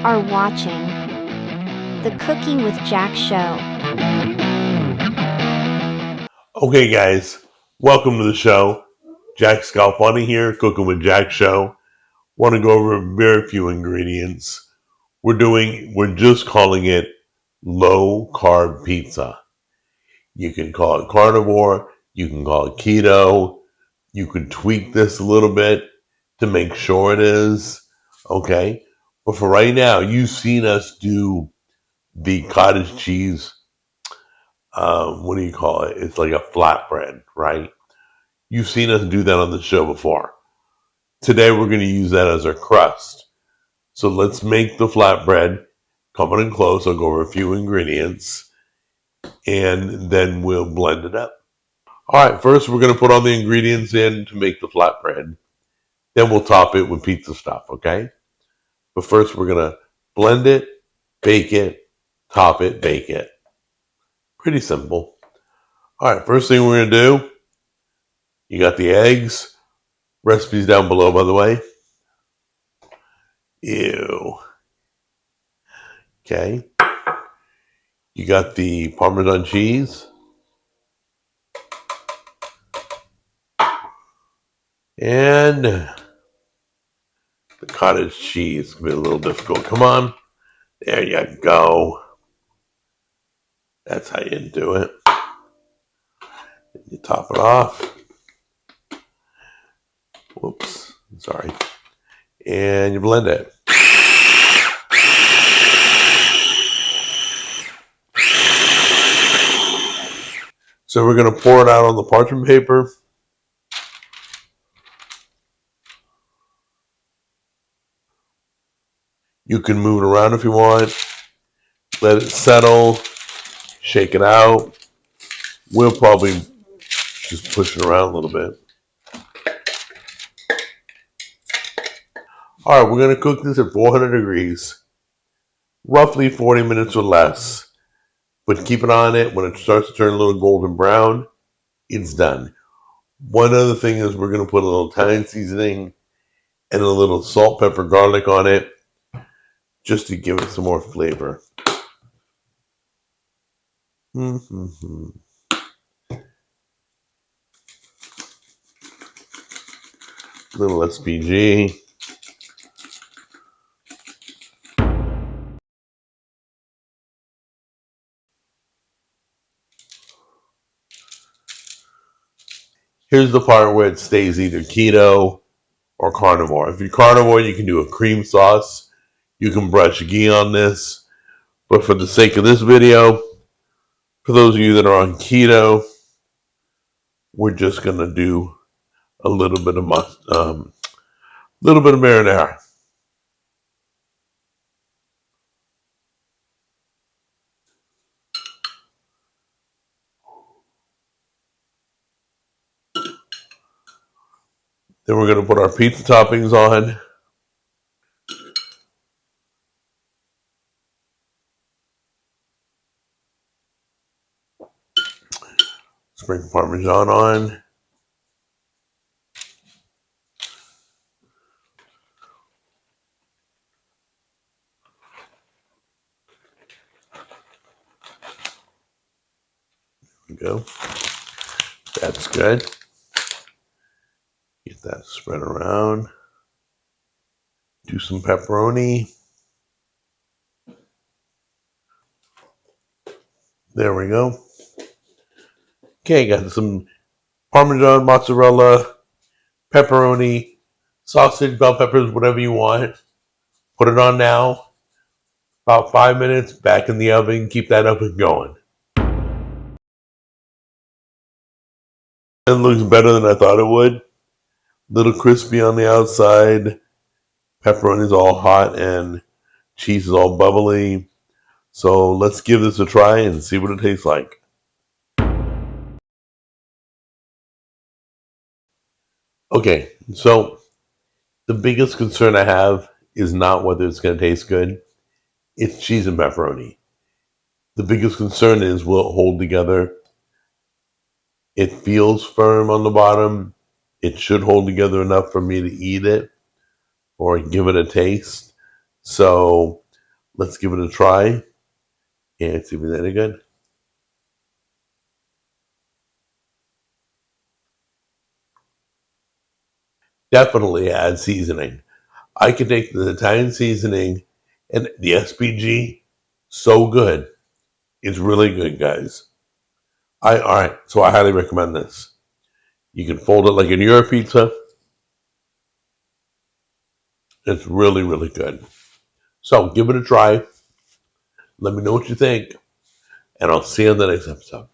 are watching the Cooking with Jack show. Okay guys, welcome to the show. Jack Scalfani here, Cooking with Jack show. Want to go over very few ingredients. We're just calling it low carb pizza. You can call it carnivore, you can call it keto, you can tweak this a little bit to make sure it is, okay? But for right now, you've seen us do the cottage cheese, what do you call it? It's like a flatbread, right? You've seen us do that on the show before. Today we're going to use that as our crust. So let's make the flatbread. Coming in close, I'll go over a few ingredients and then we'll blend it up. All right, first we're going to put all the ingredients in to make the flatbread. Then we'll top it with pizza stuff, okay? But first we're going to blend it, bake it, top it, bake it. Pretty simple. All right, first thing we're going to do, you got the eggs. Recipes down below, by the way. Ew. Okay. You got the Parmesan cheese. And the cottage cheese. Can be a little difficult. Come on. There you go. That's how you do it. You top it off. Whoops. Sorry. And you blend it. So we're going to pour it out on the parchment paper. You can move it around if you want. Let it settle. Shake it out. We'll probably just push it around a little bit. All right, we're going to cook this at 400 degrees. Roughly 40 minutes or less. But keep it on it. When it starts to turn a little golden brown, it's done. One other thing is we're going to put a little Italian seasoning and a little salt, pepper, garlic on it just to give it some more flavor. Little SPG. Here's the part where it stays either keto or carnivore. If you're carnivore, you can do a cream sauce. You can brush ghee on this. But for the sake of this video, for those of you that are on keto, we're just going to do a little bit of marinara. Then we're going to put our pizza toppings on. Sprinkle Parmesan on. There we go. That's good. Get that spread around. Do some pepperoni. There we go. Okay, got some Parmesan, mozzarella, pepperoni, sausage, bell peppers, whatever you want. Put it on now. About 5 minutes, back in the oven. Keep that oven going. It looks better than I thought it would. Little crispy on the outside. Pepperoni is all hot and cheese is all bubbly. So let's give this a try and see what it tastes like. Okay, so the biggest concern I have is not whether it's going to taste good. It's cheese and pepperoni. The biggest concern is will it hold together? It feels firm on the bottom. It should hold together enough for me to eat it or give it a taste. So Let's give it a try and see if it's any good. Definitely add seasoning. I can take the Italian seasoning and the SPG. So good. It's really good, guys. All right, so I highly recommend this. You can fold it like in your pizza. It's really, really good. So give it a try. Let me know what you think, and I'll see you on the next episode.